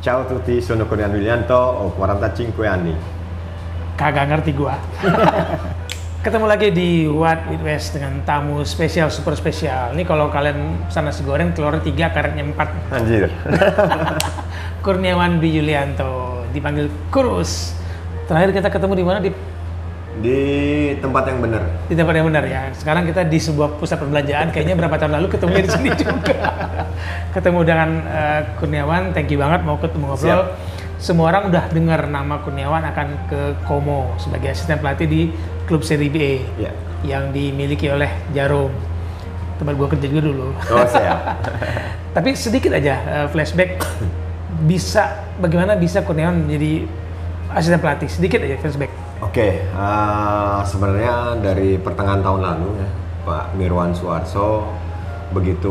Ciao tutti, sono Kurniawan Willianto, ho 45 anni. Kagak ngerti gua. Ketemu lagi di What with West dengan tamu spesial, super spesial. Ini kalau kalian pesan nasi goreng, telurnya 3, karetnya 4. Anjir. Kurniawan Willianto, dipanggil Kurus. Terakhir kita ketemu di mana? Di tempat yang benar. Di tempat yang benar ya. Sekarang kita di sebuah pusat perbelanjaan. Kayaknya berapa tahun lalu ketemu di sini juga. Ketemu dengan Kurniawan. Thank you banget mau ketemu ngobrol. Siap. Semua orang udah dengar nama Kurniawan akan ke Como sebagai asisten pelatih di klub Serie B Ya. yang dimiliki oleh Jarum. Tempat gua kerja juga dulu. Oh, siap. Tapi sedikit aja flashback. Bagaimana bisa Kurniawan menjadi asisten pelatih? Sedikit aja flashback. Oke, sebenarnya dari pertengahan tahun lalu ya, Pak Mirwan Suarso begitu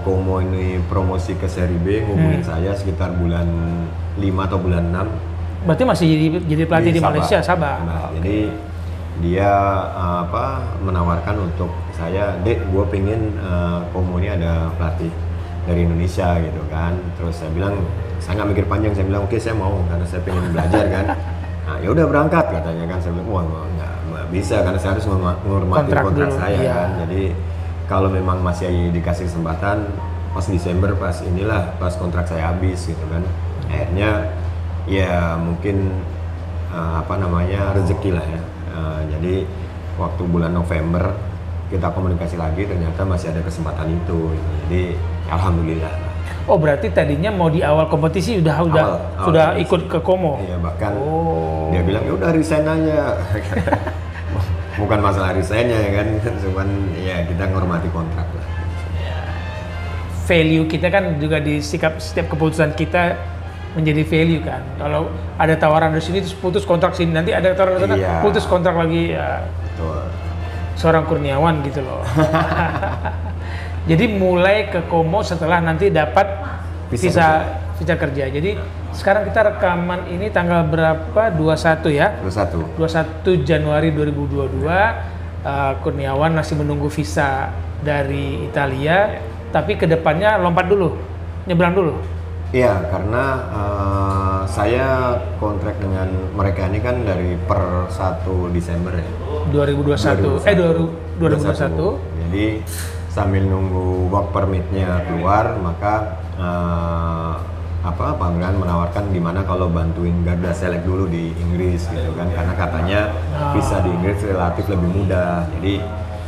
Como ini promosi ke Serie B ngubungin saya sekitar bulan 5 atau bulan 6. Berarti masih jadi pelatih di Malaysia, Sabah. Nah, jadi dia menawarkan untuk saya, Dek, gue pengen Como ini ada pelatih dari Indonesia gitu kan. Terus saya bilang, saya nggak mikir panjang, saya bilang oke, saya mau karena saya pengen belajar kan. Nah, ya udah berangkat katanya kan. Saya bilang, wah nggak bisa karena saya harus menghormati kontrak saya kan. Jadi kalau memang masih dikasih kesempatan, pas Desember pas kontrak saya habis gitu kan. Akhirnya ya mungkin rezeki lah ya. Jadi waktu bulan November kita komunikasi lagi, ternyata masih ada kesempatan itu. Jadi alhamdulillah. Oh, berarti tadinya mau di awal kompetisi sudah ikut ke Como. Iya, bahkan dia bilang ya udah resign aja. Bukan masalah resignnya ya kan, cuman ya kita menghormati kontrak lah. Value kita kan juga di setiap keputusan kita menjadi value kan. Kalau ada tawaran dari sini terus putus kontrak sini, nanti ada tawaran dari sana putus kontrak lagi ya. Betul. Seorang Kurniawan gitu loh. Jadi mulai ke Como setelah nanti dapat visa kerja. Jadi sekarang kita rekaman ini tanggal berapa? 21 ya? 21 Januari 2022. Kurniawan masih menunggu visa dari Italia, tapi kedepannya lompat dulu, nyebrang dulu. Iya, karena saya kontrak dengan mereka ini kan dari per 1 Desember ya. 2021. 2021. Jadi sambil nunggu work permit-nya keluar, maka Pangeran menawarkan gimana kalau bantuin Garda Select dulu di Inggris gitu kan, karena katanya visa di Inggris relatif lebih mudah. Jadi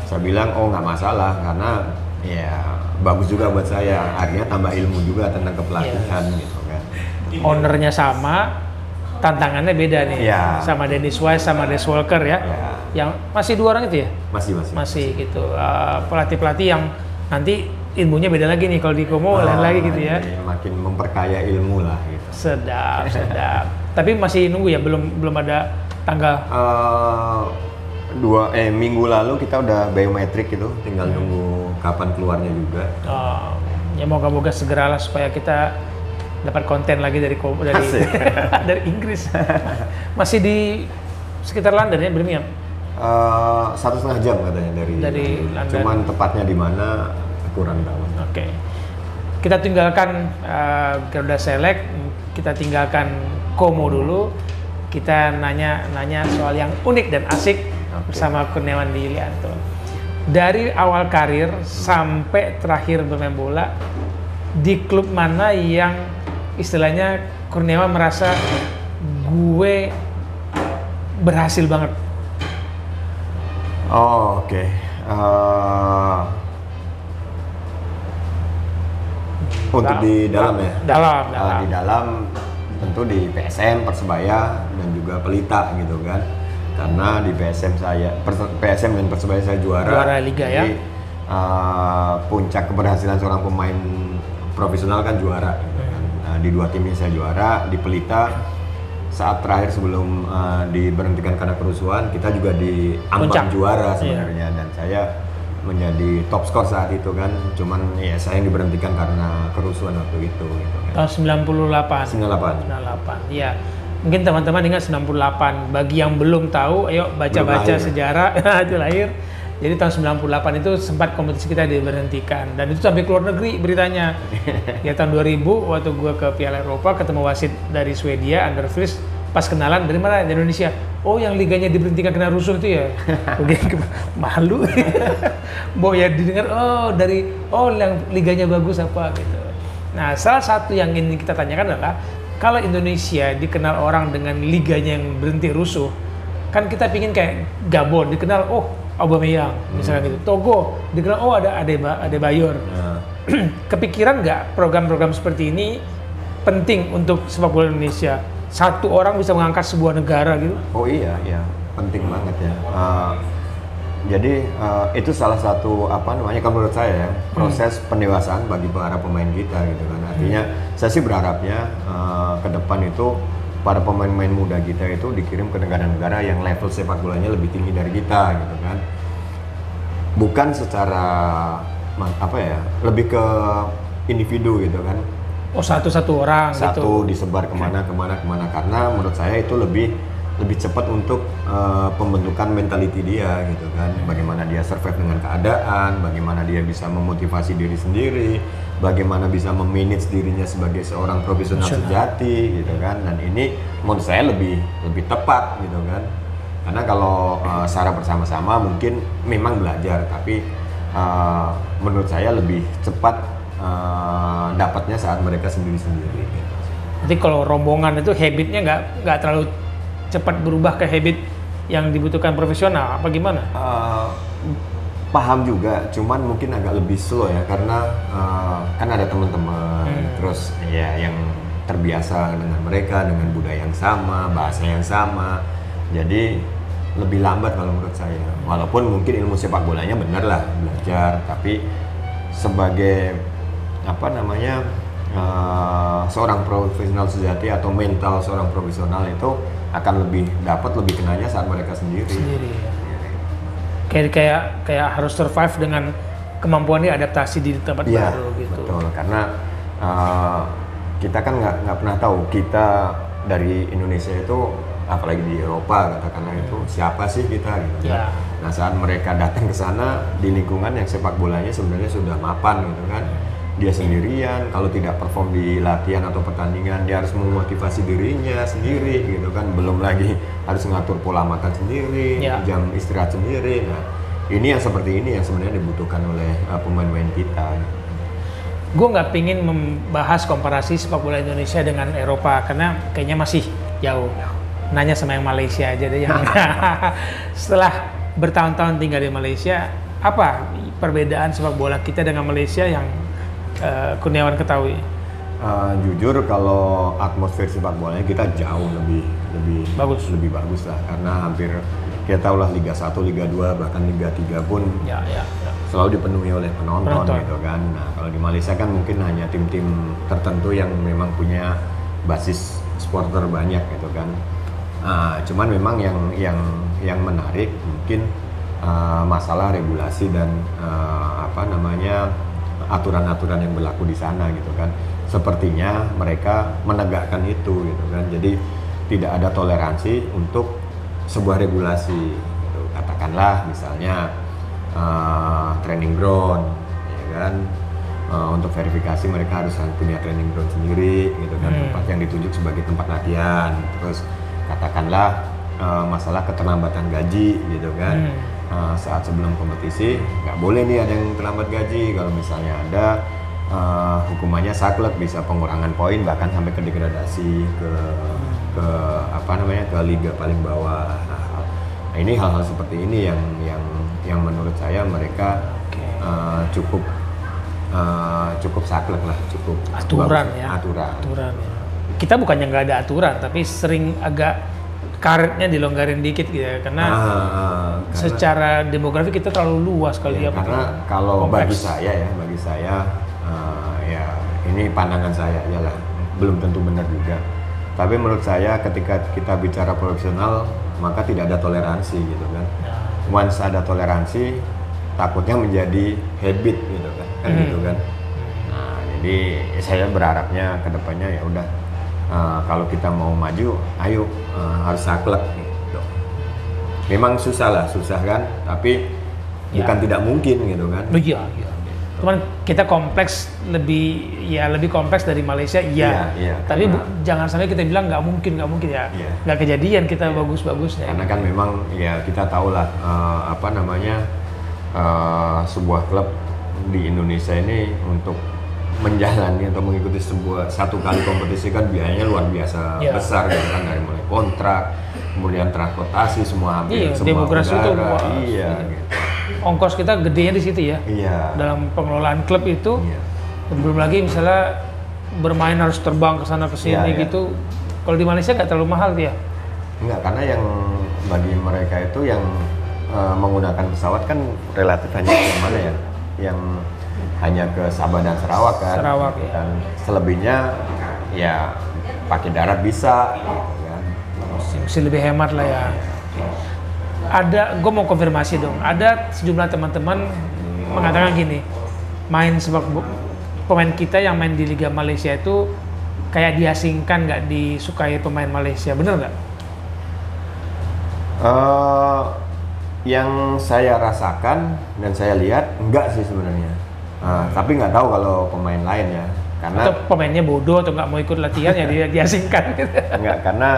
saya bilang nggak masalah karena ya bagus juga buat saya, akhirnya tambah ilmu juga tentang kepelatihan gitu kan. Ownernya sama, tantangannya beda nih, sama Dennis Wise sama Des Walker ya. Yang masih 2 orang itu ya? Masih gitu. Pelatih-pelatih yang nanti ilmunya beda lagi nih, kalau di Como lain lagi gitu ya. Makin memperkaya ilmu lah gitu. Sedap. Tapi masih nunggu ya, belum ada tanggal. Minggu lalu kita udah biometrik gitu, tinggal nunggu kapan keluarnya juga. Ya moga-moga segeralah supaya kita dapat konten lagi dari dari Inggris. Masih di sekitar London ya, Birmingham? 1,5 jam katanya dari London. Cuman tepatnya di mana kurang tahu. Oke. Kita tinggalkan Garuda Select, kita tinggalkan Como dulu. Kita nanya soal yang unik dan asik bersama Kurniawan Willianto. Dari awal karir sampai terakhir bermain bola, di klub mana yang istilahnya Kurniawan merasa gue berhasil banget? Oke. Untuk di dalam ya? Dalam. Di dalam tentu di PSM, Persebaya, dan juga Pelita gitu kan. Karena di PSM dan Persebaya saya juara liga ya. Jadi puncak keberhasilan seorang pemain profesional kan juara gitu kan. Di 2 tim ini saya juara. Di Pelita saat terakhir sebelum diberhentikan karena kerusuhan, kita juga di ambang juara sebenarnya. Dan saya menjadi top skor saat itu kan, cuman ya saya yang diberhentikan karena kerusuhan waktu itu gitu kan. Tahun 98. Iya. Mungkin teman-teman ingat 98. Bagi yang belum tahu, ayo baca-baca sejarah. Itu lahir. Jadi tahun 98 itu sempat kompetisi kita diberhentikan dan itu sampai keluar negeri beritanya. Ya tahun 2000 waktu gue ke Piala Eropa ketemu wasit dari Swedia, Anderfries, pas kenalan dari mana? Dari Indonesia. Oh yang liganya diberhentikan kena rusuh itu ya. Oke, malu. Mau ya didengar yang liganya bagus apa gitu. Nah salah satu yang ingin kita tanyakan adalah kalau Indonesia dikenal orang dengan liganya yang berhenti rusuh, kan kita pingin kayak Gabon dikenal Aubameyang misalnya gitu. Togo dikenal ada Adebayor. Kepikiran nggak program-program seperti ini penting untuk sepak bola Indonesia? Satu orang bisa mengangkat sebuah negara gitu. Oh iya, penting banget ya. Jadi itu salah satu kalau menurut saya ya, proses pendewasaan bagi para pemain kita gitu kan. Artinya saya sih berharapnya ke depan itu para pemain-pemain muda kita itu dikirim ke negara-negara yang level sepak bolanya lebih tinggi dari kita gitu kan. Bukan secara lebih ke individu gitu kan. Satu orang satu gitu. Disebar kemana karena menurut saya itu lebih cepat untuk pembentukan mentality dia gitu kan. Bagaimana dia survive dengan keadaan, bagaimana dia bisa memotivasi diri sendiri, bagaimana bisa memanage dirinya sebagai seorang profesional sejati gitu kan. Dan ini menurut saya lebih tepat gitu kan. Karena kalau secara bersama-sama mungkin memang belajar, tapi menurut saya lebih cepat dapatnya saat mereka sendiri-sendiri. Jadi kalau rombongan itu habitnya nggak terlalu cepat berubah ke habit yang dibutuhkan profesional, apa gimana? Paham juga, cuman mungkin agak lebih slow ya, karena kan ada teman-teman, terus ya yang terbiasa dengan mereka, dengan budaya yang sama, bahasa yang sama, jadi lebih lambat kalau menurut saya. Walaupun mungkin ilmu sepak bolanya bener lah, belajar, tapi sebagai seorang profesional sejati atau mental seorang profesional itu akan lebih kenanya saat mereka sendiri. Kayak harus survive dengan kemampuannya adaptasi di tempat baru gitu. Betul, karena kita kan nggak pernah tahu kita dari Indonesia itu, apalagi di Eropa katakanlah itu siapa sih kita gitu kan. Nah saat mereka datang ke sana di lingkungan yang sepak bolanya sebenarnya sudah mapan gitu kan. Dia sendirian, kalau tidak perform di latihan atau pertandingan dia harus memotivasi dirinya sendiri gitu kan, belum lagi harus mengatur pola makan sendiri, jam istirahat sendiri. Nah ini yang seperti ini yang sebenarnya dibutuhkan oleh pemain-pemain kita. Gue nggak pingin membahas komparasi sepak bola Indonesia dengan Eropa karena kayaknya masih jauh. Nanya sama yang Malaysia aja deh. Setelah bertahun-tahun tinggal di Malaysia, apa perbedaan sepak bola kita dengan Malaysia yang Kurniawan ketahui? Jujur kalau atmosfer sepak bolanya kita jauh lebih bagus lah, karena hampir kita tahu lah Liga 1, Liga 2 bahkan Liga 3 pun selalu dipenuhi oleh penonton gitu kan. Nah kalau di Malaysia kan mungkin hanya tim-tim tertentu yang memang punya basis supporter banyak gitu kan. Cuman memang yang menarik mungkin masalah regulasi dan aturan-aturan yang berlaku di sana gitu kan. Sepertinya mereka menegakkan itu gitu kan. Jadi tidak ada toleransi untuk sebuah regulasi gitu. Katakanlah misalnya training ground ya kan. Untuk verifikasi mereka harus punya training ground sendiri gitu kan, tempat yang ditunjuk sebagai tempat latihan. Terus katakanlah masalah keterlambatan gaji gitu kan. Saat sebelum kompetisi nggak boleh nih ada yang terlambat gaji. Kalau misalnya ada hukumannya saklek, bisa pengurangan poin bahkan sampai ke degradasi ke liga paling bawah. Nah, ini hal-hal seperti ini yang menurut saya mereka cukup saklek lah, cukup aturan bagus. Ya. Aturan. Kita bukannya nggak ada aturan, tapi sering agak karetnya dilonggarin dikit gitu ya, karena secara demografi kita terlalu luas kali ya. Karena kalau bagi saya ya ini pandangan saya aja lah, belum tentu benar juga. Tapi menurut saya ketika kita bicara profesional maka tidak ada toleransi gitu kan. Once ada toleransi takutnya menjadi habit gitu kan, gitu kan. Nah jadi saya berharapnya kedepannya ya udah. Kalau kita mau maju, ayo harus saklek gitu. Memang susah kan, tapi bukan tidak mungkin gitu kan. Iya. Cuman kita lebih kompleks dari Malaysia, iya. Tapi jangan sampai kita bilang nggak mungkin ya. Nggak kejadian kita bagus-bagusnya. Karena kan memang ya kita tahu lah sebuah klub di Indonesia ini untuk menjalani atau mengikuti satu kali kompetisi kan biayanya luar biasa besar gitu kan, dari mulai kontrak, kemudian transportasi semua semua demokrasi itu gitu. Ongkos kita gedenya di situ ya. Dalam pengelolaan klub itu. Belum lagi misalnya bermain harus terbang ke sana ke sini gitu. Kalau di Malaysia nggak terlalu mahal dia. Enggak, karena yang bagi mereka itu yang menggunakan pesawat kan relatif hanya ke mana ya? Yang hanya ke Sabah dan Sarawak kan. Dan selebihnya ya pakai darat bisa gitu kan. Mesti lebih hemat lah ya. Gue mau konfirmasi dong. Ada sejumlah teman-teman mengatakan gini, pemain kita yang main di Liga Malaysia itu kayak diasingkan, nggak disukai pemain Malaysia, bener nggak? Yang saya rasakan dan saya lihat enggak sih sebenarnya. Tapi nggak tahu kalau pemain lain ya. Karena atau pemainnya bodoh atau nggak mau ikut latihan ya dia diasingkan. Enggak, karena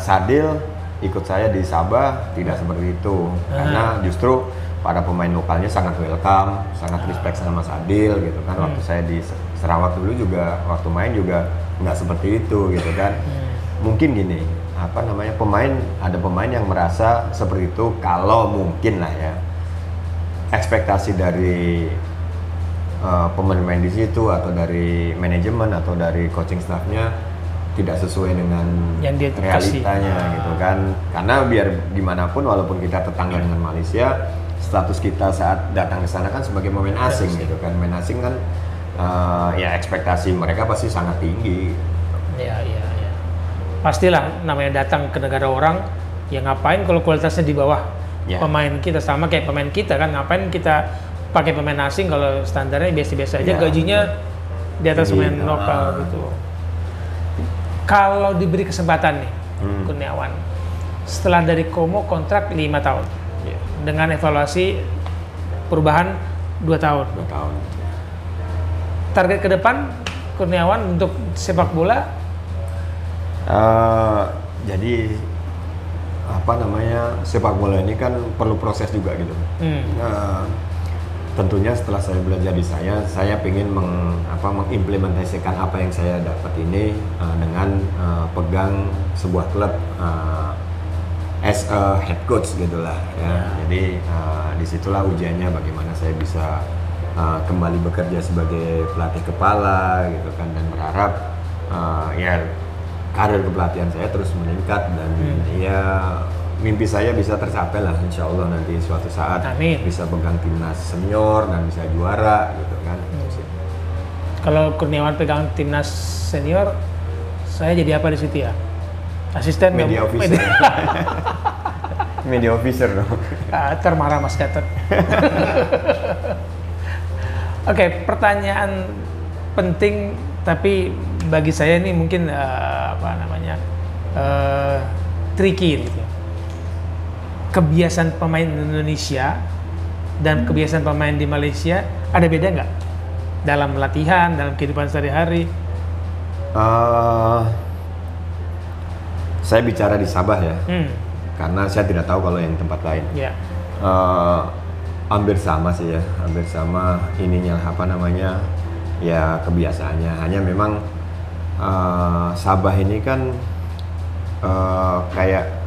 Sadil ikut saya di Sabah tidak seperti itu. Karena justru para pemain lokalnya sangat welcome, sangat respect sama Sadil gitu kan. Waktu saya di Sarawak dulu juga waktu main juga nggak seperti itu gitu kan. Mungkin gini, ada pemain yang merasa seperti itu kalau mungkin lah ya. Ekspektasi dari pemain-pemain di situ atau dari manajemen atau dari coaching staffnya tidak sesuai dengan yang dia realitanya gitu kan. Karena biar gimana pun walaupun kita tetangga dengan Malaysia, status kita saat datang ke sana kan sebagai pemain asing gitu kan. Pemain asing kan ya ekspektasi mereka pasti sangat tinggi. Iya. Pastilah namanya datang ke negara orang, ya ngapain kalau kualitasnya di bawah pemain kita, sama kayak pemain kita kan, ngapain kita pakai pemain asing kalau standarnya biasa-biasa aja, gajinya di atas pemain lokal gitu. Kalau diberi kesempatan nih, Kurniawan, setelah dari Como kontrak 5 tahun, dengan evaluasi perubahan 2 tahun. Target ke depan Kurniawan untuk sepak bola? Jadi sepak bola ini kan perlu proses juga gitu. Tentunya setelah saya belajar di saya ingin mengimplementasikan apa yang saya dapat ini dengan pegang sebuah klub as a head coach gitulah ya. Jadi disitulah ujiannya bagaimana saya bisa kembali bekerja sebagai pelatih kepala gitu kan, dan berharap ya karir kepelatihan saya terus meningkat dan ya mimpi saya bisa tercapai lah, insya Allah nanti suatu saat. Amin. Bisa pegang timnas senior dan bisa juara gitu kan. Kalau Kurniawan pegang timnas senior, saya jadi apa di situ ya? Asisten media officer. Media officer dong. Termarah Mas Gatot. Oke, pertanyaan penting tapi bagi saya ini mungkin tricky gitu. Kebiasaan pemain Indonesia dan kebiasaan pemain di Malaysia ada beda nggak dalam latihan, dalam kehidupan sehari-hari? Saya bicara di Sabah ya, karena saya tidak tahu kalau yang tempat lain. Hampir sama sih ya, hampir sama ininya ya kebiasaannya. Hanya memang Sabah ini kan kayak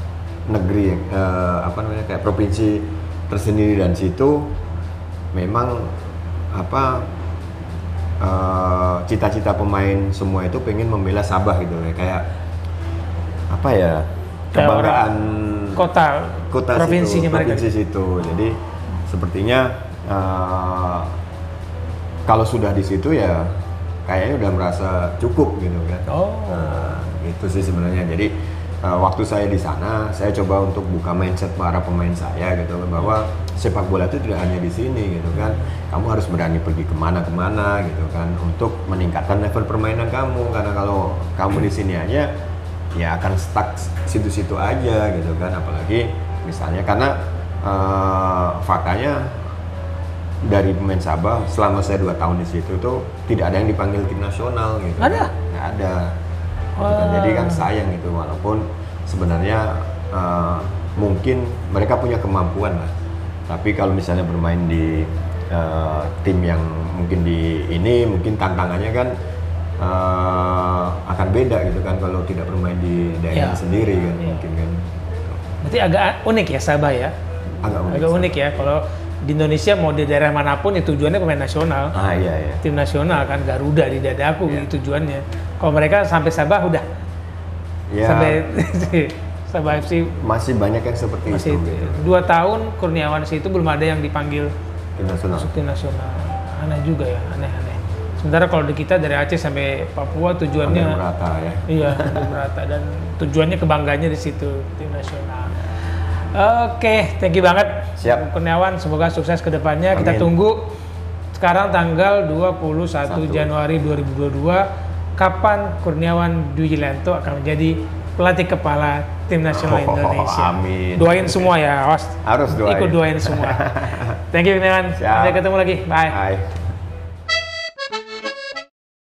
negeri kayak provinsi tersendiri, dan situ memang cita-cita pemain semua itu pengen membela Sabah gitu ya, kayak kebanggaan kota provinsinya situ, provinsi situ. Jadi sepertinya kalau sudah di situ ya kayaknya udah merasa cukup gitu kan. Itu sih sebenarnya. Jadi waktu saya di sana, saya coba untuk buka mindset para pemain saya gitu loh, bahwa sepak bola itu tidak hanya di sini gitu kan. Kamu harus berani pergi kemana-kemana gitu kan, untuk meningkatkan level permainan kamu. Karena kalau kamu di sini aja, ya akan stuck situ-situ aja gitu kan. Apalagi misalnya karena faktanya dari pemain Sabah selama saya 2 tahun di situ tuh tidak ada yang dipanggil tim nasional gitu. Ada? Nggak ada. Gitu kan. Jadi kan sayang gitu, walaupun sebenarnya mungkin mereka punya kemampuan lah. Tapi kalau misalnya bermain di tim yang mungkin di ini, mungkin tantangannya kan akan beda gitu kan kalau tidak bermain di daerah sendiri kan mungkin kan. Berarti agak unik ya Sabah ya? Agak unik ya, kalau di Indonesia mau di daerah manapun itu tujuannya pemain nasional. Iya. Tim nasional kan, Garuda di dadaku itu tujuannya. Kalau mereka sampai Sabah udah. Ya, sampai Sabah FC masih banyak yang seperti masih itu. Gitu. 2 tahun Kurniawan itu belum ada yang dipanggil Tim nasional. masuk tim nasional. Aneh juga ya, aneh-aneh. Sementara kalau di kita dari Aceh sampai Papua tujuannya merata ya. Iya, merata dan tujuannya kebanggaannya di situ tim nasional. Oke, thank you banget. Siap. Kurniawan, semoga sukses ke depannya. Amin. Kita tunggu sekarang tanggal 21 Januari 2022 kapan Kurniawan Dwi Yulianto akan menjadi pelatih kepala tim nasional Indonesia. Amin. Doain semua ya, host. Harus doain. Ikut doain semua. Thank you Kurniawan. Sampai ketemu lagi. Bye. Bye.